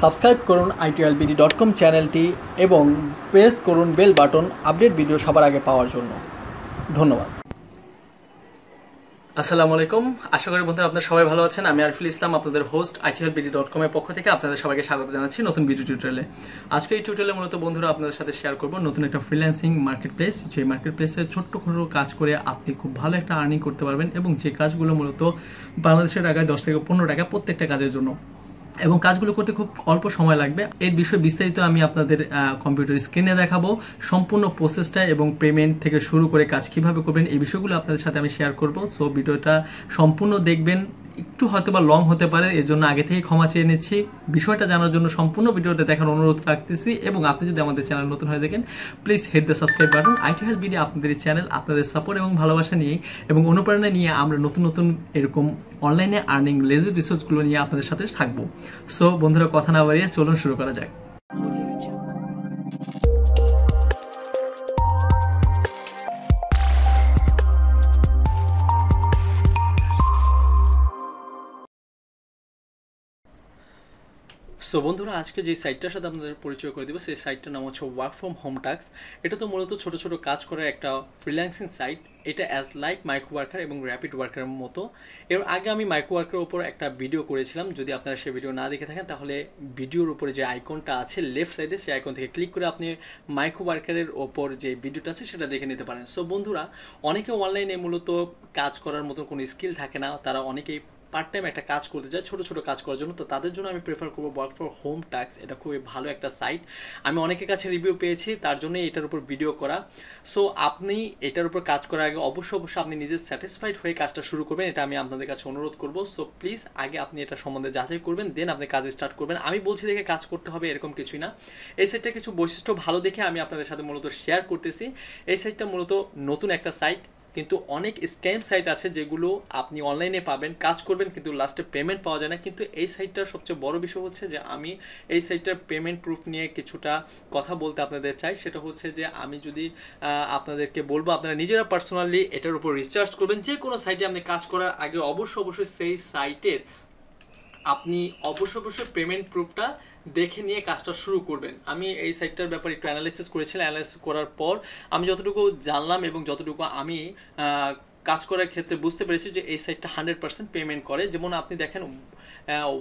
Subscribe করুন itolbd.com চ্যানেলটি এবং প্রেস করুন বেল বাটন আপডেট ভিডিও সবার আগে পাওয়ার জন্য। ধন্যবাদ। আসসালামু আলাইকুম, আশা করি বন্ধুরা আপনারা সবাই ভালো আছেন। আমি আরফুল ইসলাম, আপনাদের হোস্ট itolbd.com এর পক্ষ থেকে আপনাদের সবাইকে স্বাগত জানাচ্ছি নতুন ভিডিও টিউটোরিয়ালে। আজকে এই টিউটোরিয়ালে মূলত বন্ধুরা আপনাদের সাথে শেয়ার করব নতুন একটা ফ্রিল্যান্সিং মার্কেট প্লেস, যে মার্কেট প্লেসে ছোট্ট ছোটো কাজ করে আপনি খুব ভালো একটা আর্নিং করতে পারবেন এবং যে কাজগুলো মূলত বাংলাদেশের টাকায় 10 থেকে 15 টাকা প্রত্যেকটা কাজের জন্য, এবং কাজগুলো করতে খুব অল্প সময় লাগবে। এর বিষয়ে বিস্তারিত আমি আপনাদের কম্পিউটার স্ক্রিনে দেখাবো, সম্পূর্ণ প্রসেসটা এবং পেমেন্ট থেকে শুরু করে কাজ কিভাবে করবেন এই বিষয়গুলো আপনাদের সাথে আমি শেয়ার করব। সো ভিডিওটা সম্পূর্ণ দেখবেন, একটু হয়তো বা লং হতে পারে, এর জন্য আগে থেকে ক্ষমা চেয়ে নিচ্ছি। বিষয়টা জানার জন্য সম্পূর্ণ ভিডিওটা দেখার অনুরোধ রাখতেছি, এবং আপনি যদি আমাদের চ্যানেল নতুন হয়ে থাকেন please hit the subscribe button. itolbd আপনাদের এই চ্যানেল আপনাদের সাপোর্ট এবং ভালোবাসা নিয়ে এবং অনুপ্রেরণা নিয়ে আমরা নতুন নতুন এরকম অনলাইনে আর্নিং লেজি রিসোর্সগুলো নিয়ে আপনাদের সাথে থাকবো। সো বন্ধুরা কথা না বাড়িয়ে চলুন শুরু করা যাক। সো বন্ধুরা, আজকে যে সাইটটার সাথে আপনাদের পরিচয় করে দেবো সেই সাইটটার নাম হচ্ছে workfromhometask। এটা তো মূলত ছোট ছোট কাজ করার একটা ফ্রিল্যান্সিং সাইট। এটা অ্যাজ লাইক মাইক্রো ওয়ার্কার এবং র্যাপিড ওয়ার্কারের মতো। এর আগে আমি মাইক্রো ওয়ার্কারের উপর একটা ভিডিও করেছিলাম, যদি আপনারা সেই ভিডিও না দেখে থাকেন তাহলে ভিডিওর উপরে যে আইকনটা আছে লেফট সাইডে, সেই আইকন থেকে ক্লিক করে আপনি মাইক্রো ওয়ার্কারের ওপর যে ভিডিওটা আছে সেটা দেখে নিতে পারেন। সো বন্ধুরা, অনেকে অনলাইনে মূলত কাজ করার মতো কোনো স্কিল থাকে না, তারা অনেকেই পার্ট টাইম একটা কাজ করতে চায় ছোটো ছোটো কাজ করার জন্য। তো তাদের জন্য আমি প্রেফার করবো workfromhometask। এটা খুবই ভালো একটা সাইট, আমি অনেকের কাছে রিভিউ পেয়েছি, তার জন্যই এটার উপর ভিডিও করা। সো আপনি এটার উপর কাজ করার আগে অবশ্যই আপনি নিজে স্যাটিসফাইড হয়ে কাজটা শুরু করবেন, এটা আমি আপনাদের কাছে অনুরোধ করবো। সো প্লিজ আগে আপনি এটা সম্বন্ধে যাচাই করবেন, দেন আপনি কাজে স্টার্ট করবেন। আমি বলছি দেখে কাজ করতে হবে এরকম কিছুই না। এই সাইটটা কিছু বৈশিষ্ট্য ভালো দেখে আমি আপনাদের সাথে মূলত শেয়ার করতেছি। এই সাইটটা মূলত নতুন একটা সাইট, কিন্তু অনেক স্ক্যাম সাইট আছে যেগুলো আপনি অনলাইনে পাবেন, কাজ করবেন কিন্তু লাস্টে পেমেন্ট পাওয়া যায় না। কিন্তু এই সাইটটার সবচেয়ে বড় বিষয় হচ্ছে যে আমি এই সাইটটার পেমেন্ট প্রুফ নিয়ে কিছুটা কথা বলতে আপনাদের চাই। সেটা হচ্ছে যে আমি যদি আপনাদেরকে বলবো, আপনারা নিজেরা পার্সোনালি এটার উপর রিসার্চ করবেন। যে কোনো সাইটে আপনি কাজ করার আগে অবশ্যই সেই সাইটের আপনি অবশ্যই পেমেন্ট প্রুফটা দেখে নিয়ে কাজটা শুরু করবেন। আমি এই সাইটটার ব্যাপারে একটু অ্যানালাইসিস করেছিলাম, অ্যানালাইসিস করার পর আমি যতটুকু জানলাম এবং যতটুকু আমি কাজ করার ক্ষেত্রে বুঝতে পেরেছি যে এই সাইটটা 100% পেমেন্ট করে। যেমন আপনি দেখেন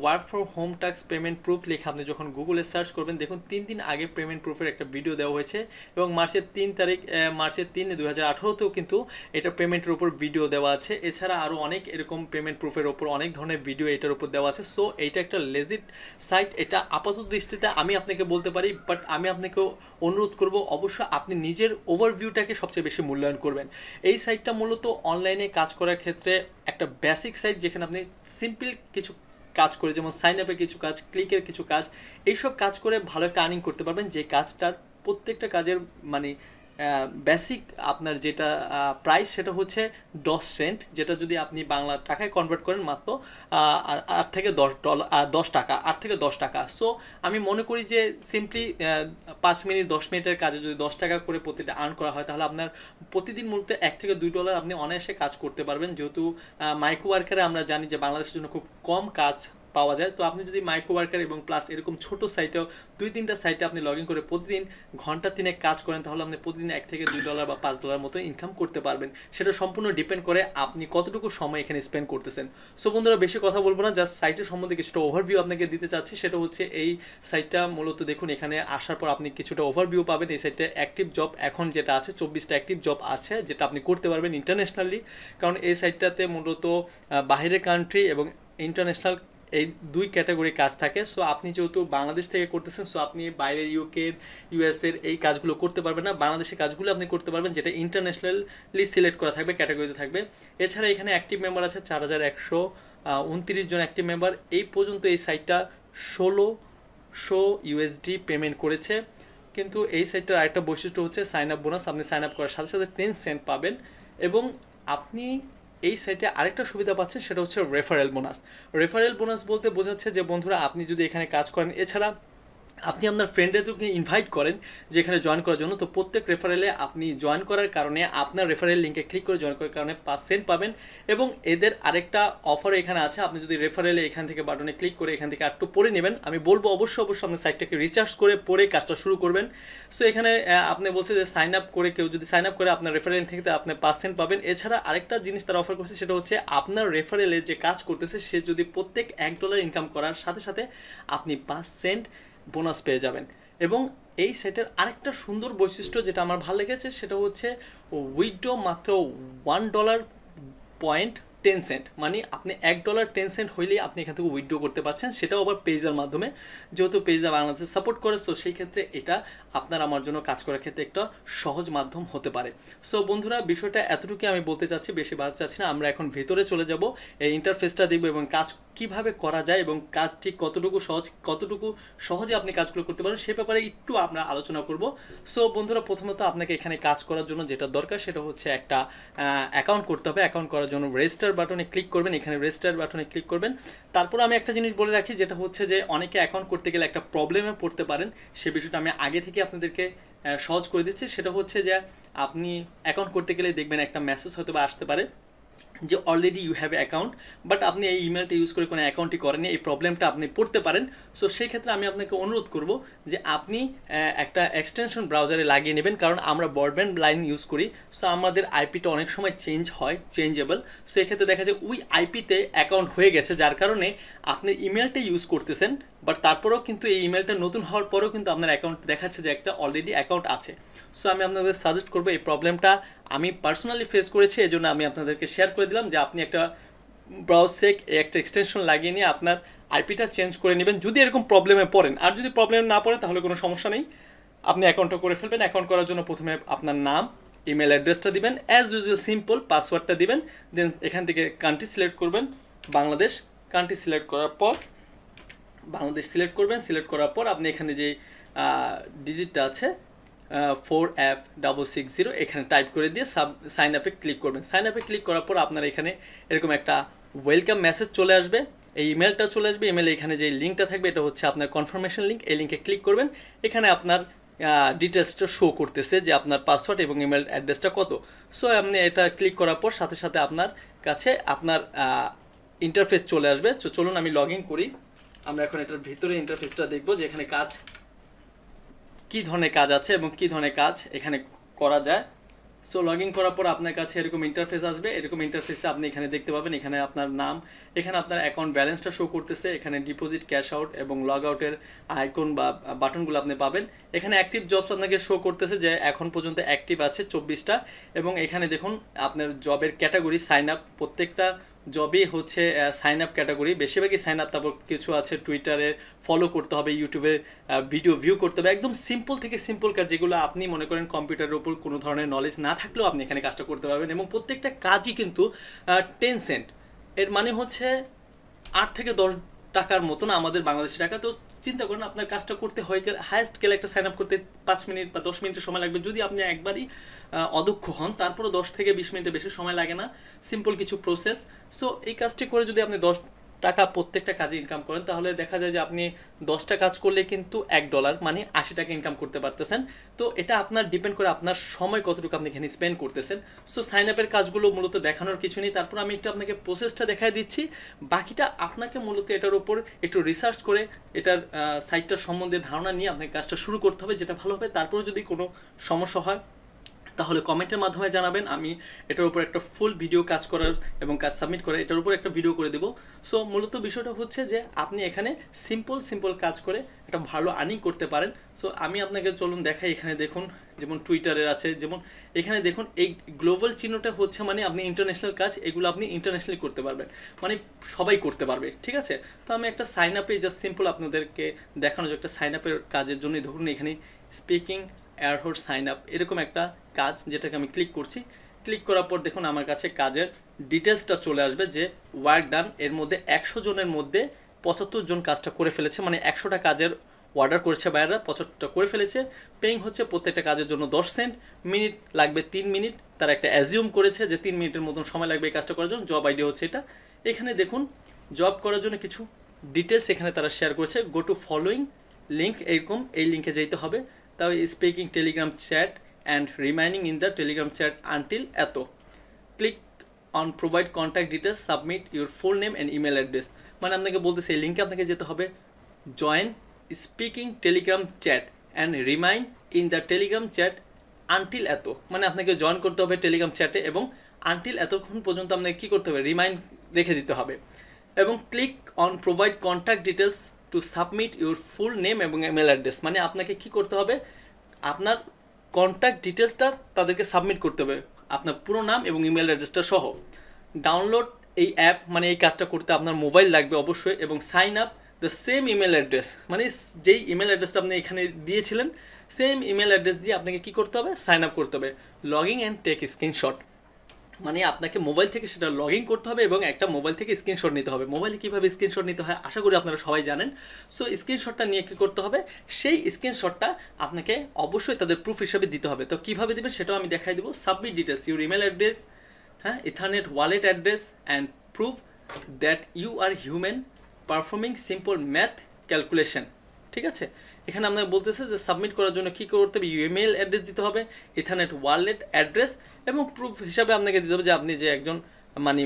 workfromhometask পেমেন্ট প্রুফ লিখে আপনি যখন গুগলে সার্চ করবেন, দেখুন 3 দিন আগে পেমেন্ট প্রুফের একটা ভিডিও দেওয়া হয়েছে, এবং মার্চের 3 2018তেও কিন্তু এটা পেমেন্টের উপর ভিডিও দেওয়া আছে। এছাড়া আরও অনেক এরকম পেমেন্ট প্রুফের ওপর অনেক ধরনের ভিডিও এটার উপর দেওয়া আছে। সো এইটা একটা লেজিট সাইট, এটা আপাতত দৃষ্টিতে আমি আপনাকে বলতে পারি, বাট আমি আপনাকে অনুরোধ করব অবশ্যই আপনি নিজের ওভারভিউটাকে সবচেয়ে বেশি মূল্যায়ন করবেন। এই সাইটটা মূলত অনলাইনে কাজ করার ক্ষেত্রে একটা বেসিক সাইট, যেখানে আপনি সিম্পল কিছু কাজ করে, যেমন সাইন আপের কিছু কাজ, ক্লিকের কিছু কাজ, এইসব কাজ করে ভালো একটা আর্নিং করতে পারবেন। যে কাজটার প্রত্যেকটা কাজের মানে বেসিক আপনার যেটা প্রাইস সেটা হচ্ছে 10 সেন্ট, যেটা যদি আপনি বাংলা টাকায় কনভার্ট করেন মাত্র 8 থেকে 10 টাকা, 8 থেকে 10 টাকা। সো আমি মনে করি যে সিম্পলি 5 মিনিট 10 মিনিটের কাজে যদি 10 টাকা করে প্রতিটা আর্ন করা হয়, তাহলে আপনার প্রতিদিন মূলত $1 থেকে $2 আপনি অনায়াসে কাজ করতে পারবেন। যেহেতু মাইক্রো ওয়ার্কারে আমরা জানি যে বাংলাদেশের জন্য খুব কম কাজ পাওয়া যায়। তো আপনি যদি মাইক্রো ওয়ার্কার এবং প্লাস এরকম ছোট সাইটেও 2-3টা সাইটে আপনি লগ ইন করে প্রতিদিন ঘন্টা 3 কাজ করেন, তাহলে আপনি প্রতিদিন $1 থেকে $2 বা $5 মতো ইনকাম করতে পারবেন। সেটা সম্পূর্ণ ডিপেন্ড করে আপনি কতটুকু সময় এখানে স্পেন্ড করতেছেন। সো বন্ধুরা, বেশি কথা বলবো না, জাস্ট সাইটের সম্বন্ধে কিছুটা ওভারভিউ আপনাকে দিতে চাচ্ছি। সেটা হচ্ছে এই সাইটটা মূলত দেখুন, এখানে আসার পর আপনি কিছুটা ওভারভিউ পাবেন। এই সাইটে অ্যাক্টিভ জব এখন যেটা আছে 24টা অ্যাক্টিভ জব আছে, যেটা আপনি করতে পারবেন ইন্টারন্যাশনালি। কারণ এই সাইটটাতে মূলত বাইরের কান্ট্রি এবং ইন্টারন্যাশনাল এই 2 ক্যাটাগরি কাজ থাকে। সো আপনি যেহেতু বাংলাদেশ থেকে করতেছেন, সো আপনি বাইরের ইউএসের এই কাজগুলো করতে পারবেন না, বাংলাদেশের কাজগুলো আপনি করতে পারবেন, যেটা ইন্টারন্যাশনালি সিলেক্ট করা থাকবে, ক্যাটাগরিতে থাকবে। এছাড়া এখানে অ্যাক্টিভ মেম্বার আছে 4129 জন অ্যাক্টিভ মেম্বার। এই পর্যন্ত এই সাইটটা 1600 USD পেমেন্ট করেছে। কিন্তু এই সাইটটার আরেকটা বৈশিষ্ট্য হচ্ছে সাইন আপ বোনাস। আপনি সাইন আপ করার সাথে সাথে 10 সেন্ট পাবেন, এবং আপনি এই সাইটে আরেকটা সুবিধা পাচ্ছেন, সেটা হচ্ছে রেফারেল বোনাস। রেফারেল বোনাস বলতে বোঝাচ্ছে যে বন্ধুরা, আপনি যদি এখানে কাজ করেন, এছাড়া আপনি আপনার ফ্রেন্ডদেরকে ইনভাইট করেন যে এখানে জয়েন করার জন্য, তো প্রত্যেক রেফারেলে আপনি জয়েন করার কারণে আপনার রেফারেল লিঙ্কে ক্লিক করে জয়েন করার কারণে 5 সেন্ট পাবেন। এবং এদের আরেকটা অফার এখানে আছে, আপনি যদি রেফারেলে এখান থেকে বাটনে ক্লিক করে এখান থেকে একটু পড়ে নেবেন, আমি বলবো অবশ্যই আপনার সাইটটাকে রিচার্জ করে পরে কাজটা শুরু করবেন। সো এখানে আপনি বলছে যে সাইন আপ করে, কেউ যদি সাইন আপ করে আপনার রেফারেল থেকে আপনি 5 সেন্ট পাবেন। এছাড়া আরেকটা জিনিস তারা অফার করছে, সেটা হচ্ছে আপনার রেফারেলে যে কাজ করতেছে সে যদি প্রত্যেক $1 ইনকাম করার সাথে সাথে আপনি 5 সেন্ট বোনাস পেয়ে যাবেন। এবং এই সেটের আরেকটা সুন্দর বৈশিষ্ট্য যেটা আমার ভালো লেগেছে, সেটা হচ্ছে উইথড্র মাত্র $1.10, মানে আপনি $1.10 হইলেই আপনি এখান থেকে উইথড্র করতে পারছেন, সেটাও আবার পেজের মাধ্যমে, যেহেতু পেজা বাংলাদেশে সাপোর্ট করে। সো সেই ক্ষেত্রে এটা আপনার আমার জন্য কাজ করার ক্ষেত্রে একটা সহজ মাধ্যম হতে পারে। সো বন্ধুরা, বিষয়টা এতটুকু আমি বলতে চাচ্ছি, বেশি বাড়তে চাচ্ছি না। আমরা এখন ভেতরে চলে যাব, এই ইন্টারফেসটা দেখবো এবং কাজ কিভাবে করা যায় এবং কাজ ঠিক কতটুকু সহজে আপনি কাজগুলো করতে পারেন সে ব্যাপারে একটু আমরা আলোচনা করব। সো বন্ধুরা, প্রথমত আপনাকে এখানে কাজ করার জন্য যেটা দরকার সেটা হচ্ছে একটা অ্যাকাউন্ট করতে হবে। অ্যাকাউন্ট করার জন্য রেজিস্টার বাটনে ক্লিক করবেন, এখানে রেজিস্টার বাটনে ক্লিক করবেন। তারপর আমি একটা জিনিস বলে রাখি, যেটা হচ্ছে যে অনেকে অ্যাকাউন্ট করতে গেলে একটা প্রবলেমে পড়তে পারেন, সে বিষয়টা আমি আগে থেকে আপনাদেরকে সহজ করে দিচ্ছি। সেটা হচ্ছে যে আপনি অ্যাকাউন্ট করতে গেলে দেখবেন একটা মেসেজ হয়তো বা আসতে পারে যে already you have account, but আপনি এই ইমেলটা ইউজ করে কোনো অ্যাকাউন্টই করেনি, এই প্রবলেমটা আপনি পড়তে পারেন। সো সেই ক্ষেত্রে আমি আপনাকে অনুরোধ করব যে আপনি একটা এক্সটেনশন ব্রাউজারে লাগিয়ে নেবেন, কারণ আমরা ব্রডব্যান্ড লাইন ইউজ করি। সো আমাদের আইপিটা অনেক সময় চেঞ্জেবল। সো এক্ষেত্রে দেখা যায় ওই আইপিতে অ্যাকাউন্ট হয়ে গেছে, যার কারণে আপনি ইমেলটা ইউজ করতেছেন, বাট তারপরেও কিন্তু এই ইমেলটা নতুন হওয়ার পরেও কিন্তু আপনার অ্যাকাউন্ট দেখাচ্ছে যে একটা অলরেডি অ্যাকাউন্ট আছে। সো আমি আপনাদের সাজেস্ট করবো, এই প্রবলেমটা আমি পার্সোনালি ফেস করেছি, এই জন্য আমি আপনাদেরকে শেয়ার করে দিলাম যে আপনি একটা ব্রাউজসেক একটা এক্সটেনশন লাগিয়ে নিয়ে আপনার আইপিটা চেঞ্জ করে নেবেন যদি এরকম প্রবলেমে পড়েন। আর যদি প্রবলেম না পড়ে তাহলে কোনো সমস্যা নেই, আপনি অ্যাকাউন্টটা করে ফেলবেন। অ্যাকাউন্ট করার জন্য প্রথমে আপনার নাম, ইমেল অ্যাড্রেসটা দিবেন, অ্যাজ ইউজুয়াল সিম্পল পাসওয়ার্ডটা দিবেন। দেন এখান থেকে কান্ট্রি সিলেক্ট করবেন, বাংলাদেশ। কান্ট্রি সিলেক্ট করার পর বাংলাদেশ সিলেক্ট করবেন। সিলেক্ট করার পর আপনি এখানে যে ডিজিটটা আছে 4F660 এখানে টাইপ করে দিয়ে সাইন আপে ক্লিক করবেন। সাইন আপে ক্লিক করার পর আপনার এখানে এরকম একটা ওয়েলকাম মেসেজ চলে আসবে, এই ইমেলটা চলে আসবে। ইমেলে এখানে যে লিঙ্কটা থাকবে এটা হচ্ছে আপনার কনফার্মেশন লিঙ্ক, এই লিঙ্কে ক্লিক করবেন। এখানে আপনার ডিটেলসটা শো করতেছে যে আপনার পাসওয়ার্ড এবং ইমেল অ্যাড্রেসটা কত। সো আপনি এটা ক্লিক করার পর সাথে সাথে আপনার কাছে আপনার ইন্টারফেস চলে আসবে। তো চলুন আমি লগ ইন করি। আমরা এখন এটার ভিতরে ইন্টারফেসটা দেখবো যে এখানে কাজ কী ধরনের কাজ আছে এবং কী ধরনের কাজ এখানে করা যায়। সো লগ ইন করার পর আপনার কাছে এরকম ইন্টারফেস আসবে। এরকম ইন্টারফেসে আপনি এখানে দেখতে পাবেন, এখানে আপনার নাম, এখানে আপনার অ্যাকাউন্ট ব্যালেন্সটা শো করতেছে, এখানে ডিপোজিট, ক্যাশ আউট এবং লগ আউটের আইকন বা বাটনগুলো আপনি পাবেন। এখানে অ্যাক্টিভ জবস আপনাকে শো করতেছে যে এখন পর্যন্ত অ্যাক্টিভ আছে 24টা। এবং এখানে দেখুন আপনার জবের ক্যাটাগরি সাইন আপ, প্রত্যেকটা জবই হচ্ছে সাইন আপ ক্যাটাগরি, বেশিরভাগই সাইন আপ। তারপর কিছু আছে টুইটারে ফলো করতে হবে, ইউটিউবের ভিডিও ভিউ করতে হবে, একদম সিম্পল থেকে সিম্পল কাজ, যেগুলো আপনি মনে করেন কম্পিউটারের উপর কোনো ধরনের নলেজ না থাকলেও আপনি এখানে কাজটা করতে পারবেন। এবং প্রত্যেকটা কাজই কিন্তু 10 সেন্ট, এর মানে হচ্ছে 8 থেকে 10 টাকার মতন আমাদের বাংলাদেশি টাকা। তো চিন্তা করেন আপনার কাজটা করতে হয় হায়েস্ট গেলে একটা সাইন আপ করতে 5 মিনিট বা 10 মিনিটের সময় লাগবে, যদি আপনি একবারই অদক্ষ হন। তারপরে 10 থেকে 20 মিনিটের বেশি সময় লাগে না, সিম্পল কিছু প্রসেস। সো এই কাজটি করে যদি আপনি 10 টাকা প্রত্যেকটা কাজে ইনকাম করেন, তাহলে দেখা যায় যে আপনি 10টা কাজ করলে কিন্তু $1 মানে 80 টাকা ইনকাম করতে পারতেছেন। তো এটা আপনার ডিপেন্ড করে আপনার সময় কতটুকু আপনি এখানে স্পেন্ড করতেছেন। সো সাইন আপের কাজগুলো মূলত দেখানোর কিছু নেই, তারপর আমি একটু আপনাকে প্রসেসটা দেখাই দিচ্ছি। বাকিটা আপনাকে মূলত এটার উপর একটু রিসার্চ করে এটার সাইটটার সম্বন্ধে ধারণা নিয়ে আপনাকে কাজটা শুরু করতে হবে, যেটা ভালো হবে। তারপরে যদি কোনো সমস্যা হয় তাহলে কমেন্টের মাধ্যমে জানাবেন, আমি এটার উপর একটা ফুল ভিডিও কাজ করার এবং কাজ সাবমিট করার এটার উপর একটা ভিডিও করে দেবো। সো মূলত বিষয়টা হচ্ছে যে আপনি এখানে সিম্পল কাজ করে একটা ভালো আর্নিং করতে পারেন। সো আমি আপনাকে চলুন দেখাই। এখানে দেখুন যেমন টুইটারের আছে, যেমন এখানে দেখুন এই গ্লোবাল চিহ্নটা হচ্ছে মানে আপনি ইন্টারন্যাশনাল কাজ, এগুলো আপনি ইন্টারন্যাশনালি করতে পারবেন, মানে সবাই করতে পারবে, ঠিক আছে। তো আমি একটা সাইন আপে জাস্ট সিম্পল আপনাদেরকে দেখানো যে একটা সাইন আপের কাজের জন্যই ধরুন এখানে স্পিকিং এয়ারহোড সাইন আপ এরকম একটা কাজ, যেটাকে আমি ক্লিক করছি। ক্লিক করার পর দেখুন আমার কাছে কাজের ডিটেলসটা চলে আসবে যে ওয়ার্ক ডান, এর মধ্যে 100 জনের মধ্যে 75 জন কাজটা করে ফেলেছে, মানে 100টা কাজের অর্ডার করেছে বাইরেরা, 75টা করে ফেলেছে। পেইং হচ্ছে প্রত্যেকটা কাজের জন্য 10 সেন্ট, মিনিট লাগবে 3 মিনিট। তারা একটা অ্যাজিউম করেছে যে 3 মিনিটের মতন সময় লাগবে এই কাজটা করার জন্য। জব আইডি হচ্ছে এটা। এখানে দেখুন জব করার জন্য কিছু ডিটেলস এখানে তারা শেয়ার করেছে। গো টু ফলোয়িং লিঙ্ক এরকম, এই লিঙ্কে যেতে হবে। তাও speaking Telegram chat and remaining in the Telegram chat until এত, click on provide contact details, submit your full name and email address. মানে আপনাকে বলতেছে এই লিঙ্কে আপনাকে যেতে হবে, join speaking Telegram chat and remind in the Telegram chat until এত, মানে আপনাকে জয়েন করতে হবে টেলিগ্রাম চ্যাটে এবং আনটিল এতক্ষণ পর্যন্ত আপনাকে কী করতে হবে, রিমাইন্ড রেখে দিতে হবে। এবং click on provide contact details to submit your full name এবং ইমেল অ্যাড্রেস, মানে আপনাকে কী করতে হবে, আপনার কন্ট্যাক্ট ডিটেলসটা তাদেরকে সাবমিট করতে হবে, আপনার পুরো নাম এবং ইমেল অ্যাড্রেসটা সহ। ডাউনলোড এই অ্যাপ, মানে এই কাজটা করতে আপনার মোবাইল লাগবে অবশ্যই, এবং sign up the same email address, মানে যেই ইমেল অ্যাড্রেসটা আপনি এখানে দিয়েছিলেন সেম ইমেল অ্যাড্রেস দিয়ে আপনাকে কী করতে হবে, সাইন আপ করতে হবে। লগইন অ্যান্ড টেক স্ক্রিনশট, মানে আপনাকে মোবাইল থেকে সেটা লগ ইন করতে হবে এবং একটা মোবাইল থেকে স্ক্রিনশট নিতে হবে। মোবাইলে কীভাবে স্ক্রিনশট নিতে হয় আশা করি আপনারা সবাই জানেন। সো স্ক্রিনশটটা নিয়ে কী করতে হবে, সেই স্ক্রিনশটটা আপনাকে অবশ্যই তাদের প্রুফ হিসাবে দিতে হবে। তো কীভাবে দেবেন সেটাও আমি দেখাই দেবো। Submit details, your email address, হ্যাঁ, Ethereum wallet address and proof that you are human performing simple math calculation. ঠিক আছে, এখানে আপনাকে বলতেছে যে সাবমিট করার জন্য কী করতে হবে, ইমেল অ্যাড্রেস দিতে হবে, ইথারনেট ওয়ালেট অ্যাড্রেস, এবং প্রুফ হিসাবে আপনাকে দিতে হবে যে আপনি যে একজন মানে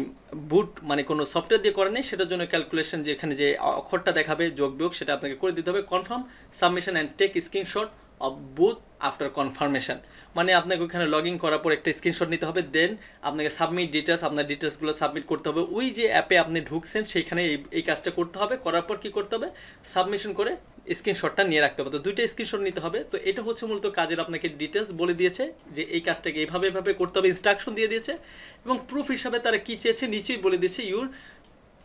মানে কোনো সফটওয়্যার দিয়ে করেন সেটার জন্য ক্যালকুলেশন, যে এখানে যে অক্ষরটা দেখাবে যোগ বিয়োগ সেটা আপনাকে করে দিতে হবে। Confirm submission and take screenshot of both after confirmation, মানে আপনাকে ওইখানে লগ ইন করার পর একটা স্ক্রিনশট নিতে হবে, দেন আপনাকে সাবমিট ডিটেলস, আপনার ডিটেলসগুলো সাবমিট করতে হবে। ওই যে অ্যাপে আপনি ঢুকছেন সেইখানে এই কাজটা করতে হবে। করার পর কী করতে হবে, সাবমিশন করে স্ক্রিনশটটা নিয়ে রাখতে হবে। তো দুইটা স্ক্রিনশট নিতে হবে। তো এটা হচ্ছে মূলত কাজের আপনাকে ডিটেলস বলে দিয়েছে যে এই কাজটাকে এইভাবে এভাবে করতে হবে, ইনস্ট্রাকশন দিয়ে দিয়েছে। এবং প্রুফ হিসাবে তারা কী চেয়েছে নিচেই বলে দিয়েছে, ইউর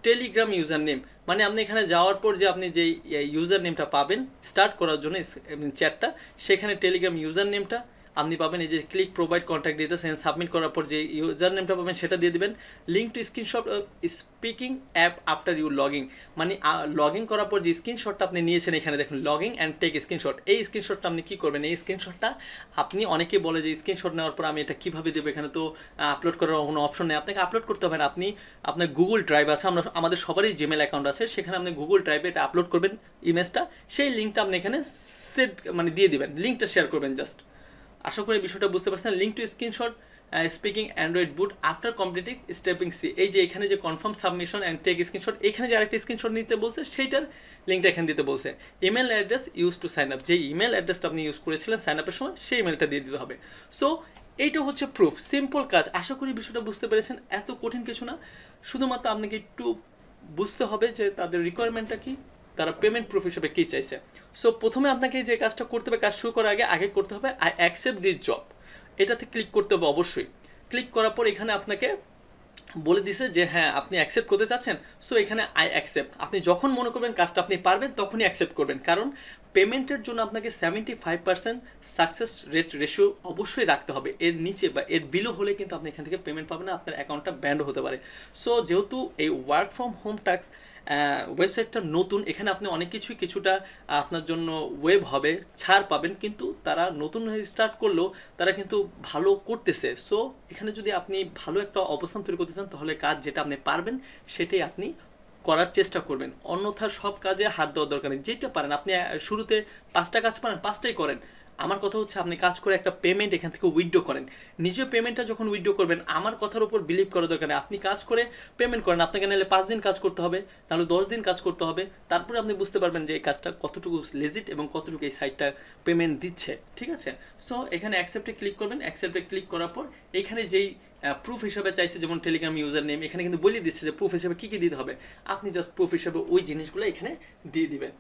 টেলিগ্রাম ইউজার নেম, মানে আপনি এখানে যাওয়ার পর যে আপনি যে ইউজার নেমটা পাবেন স্টার্ট করার জন্য চ্যাটটা, সেখানে টেলিগ্রাম ইউজার নেমটা আপনি পাবেন। এই যে click provide contact details and submit করার পর যে ইউজার নেমটা পাবেন সেটা দিয়ে দেবেন। Link to screenshot speaking app after you logging, মানে লগ ইন করার পর যে স্ক্রিনশটটা আপনি নিয়েছেন এখানে দেখুন লগিং অ্যান্ড টেক স্ক্রিনশট, এই স্ক্রিনশটটা আপনি কী করবেন, এই স্ক্রিনশটটা আপনি, অনেকে বলে যে স্ক্রিনশট নেওয়ার পর আমি এটা কীভাবে দেবো, এখানে তো আপলোড করার কোনো অপশন নেই। আপনাকে আপলোড করতে হবে না, আপনি আপনার গুগল ড্রাইভ আছে, আমাদের সবারই জিমেল অ্যাকাউন্ট আছে, সেখানে আপনি গুগল ড্রাইভে এটা আপলোড করবেন ইমেজটা, সেই লিঙ্কটা আপনি এখানে সেট মানে দিয়ে দিবেন, লিঙ্কটা শেয়ার করবেন জাস্ট। আশা করি বিষয়টা বুঝতে পারছেন। Link to screenshot speaking Android boot after completing stepping C, এই যে এখানে যে confirm submission and take screenshot, এখানে যে আরেকটা স্ক্রিনশট নিতে বলছে সেইটার লিঙ্কটা এখানে দিতে বলছে। Email address use to sign up, যে ইমেল অ্যাড্রেসটা আপনি ইউজ করেছিলেন সাইন আপের সময় সেই ইমেলটা দিয়ে দিতে হবে। সো এইটা হচ্ছে প্রুফ, সিম্পল কাজ। আশা করি বিষয়টা বুঝতে পেরেছেন, এত কঠিন কিছু না, শুধুমাত্র আপনাকে একটু বুঝতে হবে যে তাদের রিকোয়ারমেন্টটা কী, তারা পেমেন্ট প্রুফ হিসেবে কী চাইছে। সো প্রথমে আপনাকে যে কাজটা করতে হবে, কাজ শুরু করার আগে করতে হবে আই অ্যাকসেপ্ট দিস জব, এটাতে ক্লিক করতে হবে অবশ্যই। ক্লিক করার পর এখানে আপনাকে বলে দিছে যে হ্যাঁ আপনি অ্যাকসেপ্ট করতে চাচ্ছেন। সো এখানে আই অ্যাকসেপ্ট, আপনি যখন মনে করবেন কাজটা আপনি পারবেন তখনই অ্যাকসেপ্ট করবেন, কারণ পেমেন্টের জন্য আপনাকে 75% সাকসেস রেশিও অবশ্যই রাখতে হবে। এর নিচে বা এর বিলো হলে কিন্তু আপনি এখান থেকে পেমেন্ট পাবেন না, আপনার অ্যাকাউন্টটা ব্যান্ড হতে পারে। সো যেহেতু এই ওয়ার্ক ফ্রম হোম টাস্ক ওয়েবসাইটটা নতুন, এখানে আপনি অনেক কিছুটা আপনার জন্য ওয়েব হবে, ছাড় পাবেন, কিন্তু তারা নতুন স্টার্ট করলেও তারা কিন্তু ভালো করতেছে। সো এখানে যদি আপনি ভালো একটা অবস্থান তৈরি করতে চান তাহলে কাজ যেটা আপনি পারবেন সেটাই আপনি করার চেষ্টা করবেন, অন্যথা সব কাজে হাত দেওয়ার দরকার নেই। যেটা পারেন আপনি শুরুতে 5টা কাজ পারেন 5টাই করেন। আমার কথা হচ্ছে আপনি কাজ করে একটা পেমেন্ট এখান থেকে উইথড্র করেন, নিজের পেমেন্টটা যখন উইথড্র করবেন আমার কথার উপর বিলিভ করার দরকার নেই, আপনি কাজ করে পেমেন্ট করেন। আপনাকে নাহলে 5 দিন কাজ করতে হবে, নাহলে 10 দিন কাজ করতে হবে, তারপরে আপনি বুঝতে পারবেন যে এই কাজটা কতটুকু লেজিট এবং কতটুকু এই সাইটটা পেমেন্ট দিচ্ছে। ঠিক আছে, সো এখানে অ্যাকসেপ্টে ক্লিক করবেন। অ্যাকসেপ্টে ক্লিক করার পর এখানে যেই প্রুফ হিসাবে চাইছে যেমন টেলিগ্রাম ইউজার নেম, এখানে কিন্তু বলে দিচ্ছে যে প্রুফ হিসাবে কী কী দিতে হবে, আপনি জাস্ট প্রুফ হিসাবে ওই জিনিসগুলো এখানে দিয়ে দিবেন।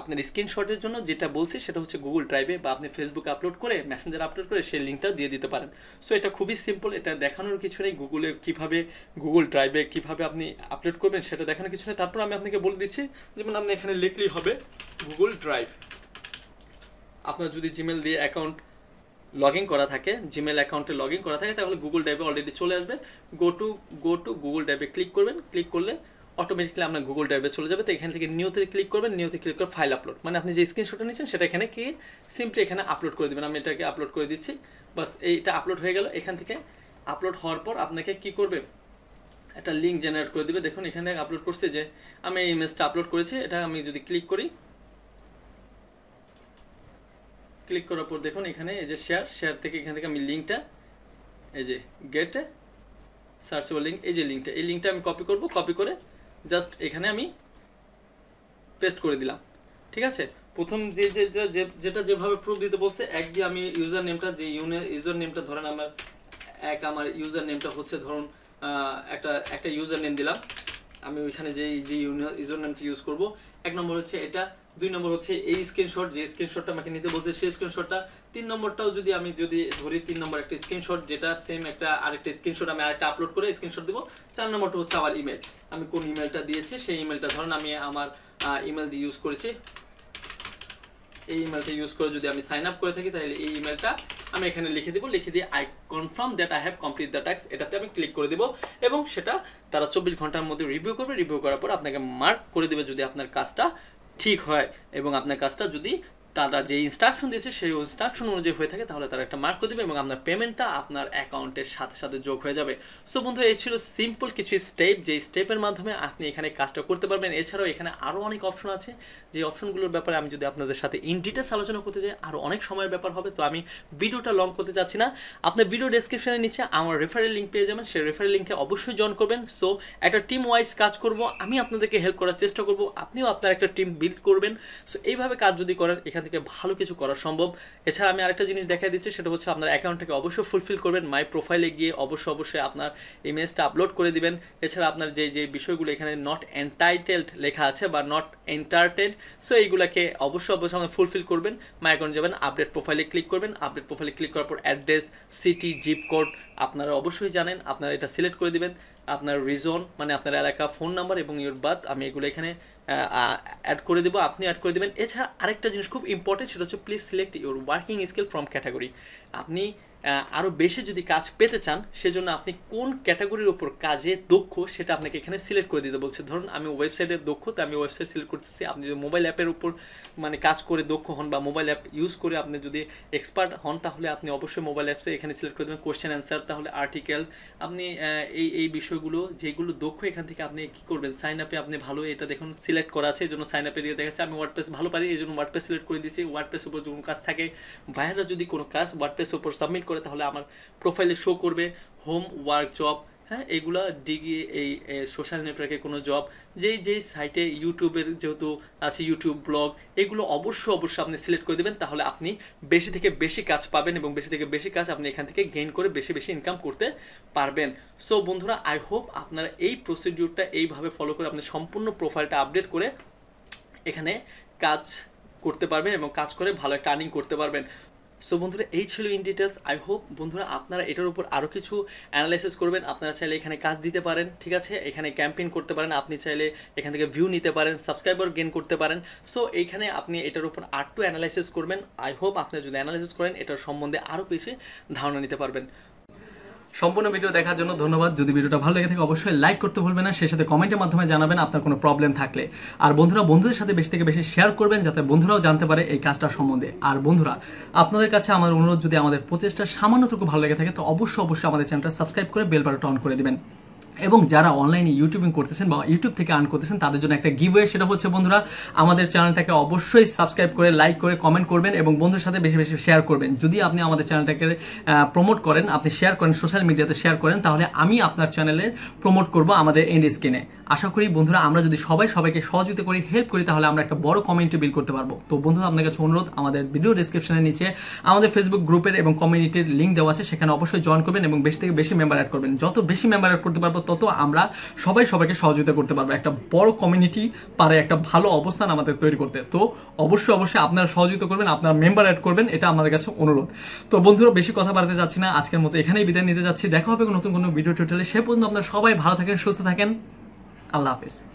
আপনার স্ক্রিনশটের জন্য যেটা বলছি সেটা হচ্ছে গুগল ড্রাইভে বা আপনি ফেসবুকে আপলোড করে মেসেঞ্জার আপলোড করে সেই লিঙ্কটা দিয়ে দিতে পারেন। সো এটা খুবই সিম্পল, এটা দেখানোর কিছু নেই, গুগল ড্রাইভে কীভাবে আপনি আপলোড করবেন সেটা দেখানোর কিছু নেই। তারপর আমি আপনাকে বলে দিচ্ছি, যেমন আপনি এখানে লিখলেই হবে গুগল ড্রাইভ। আপনার যদি জিমেল দিয়ে অ্যাকাউন্ট লগ ইন করা থাকে, জিমেল অ্যাকাউন্টে লগ ইন করা থাকে, তাহলে গুগল ড্রাইভে অলরেডি চলে আসবে। গো টু গুগল ড্রাইভে ক্লিক করবেন, ক্লিক করলে অটোমেটিকলি আপনার গুগল ড্রাইভে চলে যাবে। তো এখান থেকে নিউতে ক্লিক করবেন, নিউতে ক্লিক করে ফাইল আপলোড, মানে আপনি যে স্ক্রিনশটটা নিচ্ছেন সেটা এখানে কি সিম্পলি এখানে আপলোড করে দেবেন। আমি এটাকে আপলোড করে দিচ্ছি, বাস এইটা আপলোড হয়ে গেল। এখান থেকে আপলোড হওয়ার পর আপনাকে কি করবে, একটা লিঙ্ক জেনারেট করে দেবে। দেখুন এখানে আপলোড করছে যে আমি এই ইমেজটা আপলোড করেছি, এটা আমি যদি ক্লিক করি ক্লিক করার পর দেখুন এখানে এই যে শেয়ার থেকে এখান থেকে আমি লিঙ্কটা এই যে গেট সার্চেবল লিঙ্ক, এই যে লিঙ্কটা আমি কপি করে জাস্ট এখানে আমি পেস্ট করে দিলাম। ঠিক আছে, প্রথম যেটা যেভাবে প্রুফ দিতে বলছে এক দিয়ে আমি ইউজার নেমটা ইউজার নেমটা ধরেন আমার ইউজার নেমটা হচ্ছে ধরুন একটা ইউজার নেম দিলাম আমি ওইখানে যে ইউজার নেমটা ইউজ করব। 1 নম্বর হচ্ছে এটা, 2 নম্বর হচ্ছে এই স্ক্রিনশটটা আমাকে নিতে বলছে সেই স্ক্রিনশটটা, 3 নম্বরটাও যদি ধরি 3 নম্বর একটা স্ক্রিনশট যেটা সেম আরেকটা স্ক্রিনশট আমি আরেকটা আপলোড করে স্ক্রিনশট দেবো। 4 নম্বরটা হচ্ছে আমার ইমেল, আমি কোন ইমেলটা দিয়েছি সেই ইমেলটা ধরুন আমি আমার ইমেল দিয়ে ইউজ করেছি, এই ইমেলটা ইউজ করে যদি আমি সাইন আপ করে থাকি তাহলে এই ইমেলটা আমি এখানে লিখে দিয়ে I confirm that I have complete the task, এটাতে আমি ক্লিক করে দেব এবং সেটা তারা 24 ঘন্টার মধ্যে রিভিউ করার পর আপনাকে মার্ক করে দেবে যদি আপনার কাজটা ঠিক হয় এবং আপনার কাজটা যদি তারা যে ইনস্ট্রাকশন দিয়েছে সেই ইনস্ট্রাকশন অনুযায়ী হয়ে থাকে তাহলে তারা একটা মার্ক করে দেবে এবং আপনার পেমেন্টটা আপনার অ্যাকাউন্টের সাথে সাথে যোগ হয়ে যাবে। সো বন্ধু এই ছিল সিম্পল কিছু স্টেপ, যে স্টেপের মাধ্যমে আপনি এখানে কাজটা করতে পারবেন। এছাড়াও এখানে আরও অনেক অপশন আছে, যে অপশনগুলোর ব্যাপারে আমি যদি আপনাদের সাথে ইন ডিটেলস আলোচনা করতে যাই আরও অনেক সময়ের ব্যাপার হবে, তো আমি ভিডিওটা লং করতে চাচ্ছি না। আপনার ভিডিও ডেসক্রিপশনের নিচে আমার রেফারেল লিঙ্ক পেয়ে যাবেন, সেই রেফারেল লিঙ্কে অবশ্যই জয়েন করবেন। সো একটা টিম ওয়াইজ কাজ করব, আমি আপনাদেরকে হেল্প করার চেষ্টা করব, আপনিও আপনার একটা টিম বিল্ড করবেন। সো এইভাবে কাজ যদি করেন এখান থেকে ভালো কিছু করা সম্ভব। এছাড়া আমি আরেকটা জিনিস দেখাই দিচ্ছি, সেটা হচ্ছে আপনার অ্যাকাউন্টটাকে অবশ্যই ফুলফিল করবেন, মাই প্রোফাইলে গিয়ে অবশ্যই আপনার ইমেজটা আপলোড করে দিবেন। এছাড়া আপনার যে বিষয়গুলো এখানে নট এন্টাইটেলড লেখা আছে বা নট এন্টারটেড, সো এইগুলোকে অবশ্যই আপনার ফুলফিল করবেন। মাই অ্যাকাউন্ট যাবেন, আপডেট প্রোফাইলে ক্লিক করবেন, আপডেট প্রোফাইলে ক্লিক করার পর অ্যাড্রেস, সিটি, জিপ কোড আপনারা অবশ্যই জানেন, আপনারা এটা সিলেক্ট করে দিবেন। আপনার রিজন মানে আপনার এলাকা, ফোন নাম্বার এবং ইউর বার্থ আমি এগুলো এখানে অ্যাড করে দেবো, আপনি অ্যাড করে দেবেন। এছাড়া আরেকটা জিনিস খুব ইম্পর্টেন্ট, সেটা হচ্ছে please select your working skill from category. আপনি আরও বেশি যদি কাজ পেতে চান সেজন্য আপনি কোন ক্যাটাগরির ওপর কাজে দক্ষ সেটা আপনাকে এখানে সিলেক্ট করে দিতে বলছে। ধরুন আমি ওয়েবসাইটের দক্ষ, তো আমি ওয়েবসাইট সিলেক্ট করতেছি। আপনি যদি মোবাইল অ্যাপের উপর মানে কাজ করে দক্ষ হন বা মোবাইল অ্যাপ ইউজ করে আপনি যদি এক্সপার্ট হন তাহলে আপনি অবশ্যই মোবাইল অ্যাপসে এখানে সিলেক্ট করে দেবেন কোয়েশ্চেন অ্যান্সার, তাহলে আর্টিকেল, আপনি এই বিষয়গুলো যেগুলো দক্ষ এখান থেকে আপনি কী করবেন, সাইন আপে আপনি ভালো, এটা দেখুন সিলেক্ট করা আছে এই জন্য সাইন আপে দিয়ে দেখাচ্ছে। আমি ওয়ার্ডপ্রেস ভালো পারি এই জন্য ওয়ার্ডপ্রেস সিলেক্ট করে দিয়েছি। ওয়ার্ডপ্রেস উপর যখন কাজ থাকে, বাইরেরা যদি কোনো কাজ ওয়ার্ডপ্রেস উপর সাবমিট করে তাহলে আমার প্রোফাইলে শো করবে হোম ওয়ার্ক জব, হ্যাঁ এগুলা ডিগ্রি এই সোশ্যাল নেটওয়ার্কে কোনো জব, যেই সাইটে ইউটিউবের যেহেতু আছে ইউটিউব ব্লগ, এগুলো অবশ্যই আপনি সিলেক্ট করে দেবেন, তাহলে আপনি বেশি থেকে বেশি কাজ পাবেন এবং বেশি থেকে বেশি কাজ আপনি এখান থেকে গেইন করে বেশি ইনকাম করতে পারবেন। সো বন্ধুরা আই হোপ আপনারা এই প্রসিডিউরটা এইভাবে ফলো করে আপনি সম্পূর্ণ প্রোফাইলটা আপডেট করে এখানে কাজ করতে পারবেন এবং কাজ করে ভালো একটা আর্নিং করতে পারবেন। সো বন্ধুরা এই ছিল ইন ডিটেলস। আই হোপ বন্ধুরা আপনারা এটার উপর আরও কিছু অ্যানালাইসিস করবেন। আপনারা চাইলে এখানে কাজ দিতে পারেন, ঠিক আছে, এখানে ক্যাম্পেইন করতে পারেন, আপনি চাইলে এখান থেকে ভিউ নিতে পারেন, সাবস্ক্রাইবার গেইন করতে পারেন। সো এইখানে আপনি এটার উপর আরটু অ্যানালাইসিস করবেন। আই হোপ আপনি যদি অ্যানালাইসিস করেন এটার সম্বন্ধে আরও বেশি ধারণা নিতে পারবেন। সম্পূর্ণ ভিডিও দেখার জন্য ধন্যবাদ। যদি ভিডিওটা ভালো লেগে থাকে অবশ্যই লাইক করতে ভুলবেন না, সেই সাথে কমেন্টের মাধ্যমে জানাবেন আপনার কোনো প্রবলেম থাকলে। আর বন্ধুরা বন্ধুদের সাথে বেশি থেকে বেশি শেয়ার করবেন যাতে বন্ধুরাও জানতে পারে এই কাজটার সম্বন্ধে। আর বন্ধুরা আপনাদের কাছে আমার অনুরোধ, যদি আমাদের প্রচেষ্টা সামান্যটুকু ভালো লেগে থাকে তো অবশ্যই আমাদের চ্যানেলটা সাবস্ক্রাইব করে বেল বাটনটা অন করে দিবেন। এবং যারা অনলাইনে ইউটিউবিং করতেছেন বা ইউটিউব থেকে আর্ন করতেছেন তাদের জন্য একটা গিভওয়ে, সেটা হচ্ছে বন্ধুরা আমাদের চ্যানেলটাকে অবশ্যই সাবস্ক্রাইব করে লাইক করে কমেন্ট করবেন এবং বন্ধুদের সাথে বেশি শেয়ার করবেন। যদি আপনি আমাদের চ্যানেলটাকে প্রমোট করেন, আপনি শেয়ার করেন, সোশ্যাল মিডিয়াতে শেয়ার করেন, তাহলে আমি আপনার চ্যানেলের প্রমোট করব আমাদের এন্ড স্ক্রিনে। আশা করি বন্ধুরা আমরা যদি সবাইকে সহযোগিতা করি, হেল্প করি, তাহলে আমরা একটা বড় কমিউনিটি বিল্ড করতে পারবো। তো বন্ধুরা আপনার কাছে অনুরোধ, আমাদের ভিডিও ডেসক্রিপশনের নিচে আমাদের ফেসবুক গ্রুপের এবং কমিউনিটির লিঙ্ক দেওয়া আছে, সেখানে অবশ্যই জয়েন করবেন এবং বেশি থেকে বেশি মেম্বার অ্যাড করবেন। যত বেশি মেম্বার অ্যাড করতে পারবো তত আমরা সবাইকে সহযোগিতা করতে পারবো, একটা বড় কমিউনিটি পারে একটা ভালো অবস্থান আমাদের তৈরি করতে। তো অবশ্যই আপনারা সহযোগিতা করবেন, আপনারা মেম্বার অ্যাড করবেন, এটা আমাদের কাছে অনুরোধ। তো বন্ধুরা বেশি কথা বাড়াতে যাচ্ছি না, আজকের মতো এখানেই বিদায় নিতে যাচ্ছি। দেখা হবে নতুন কোনো ভিডিও টিউটোরিয়ালে। সে পর্যন্ত আপনারা সবাই ভালো থাকেন, সুস্থ থাকেন। আল্লাহ হাফেজ।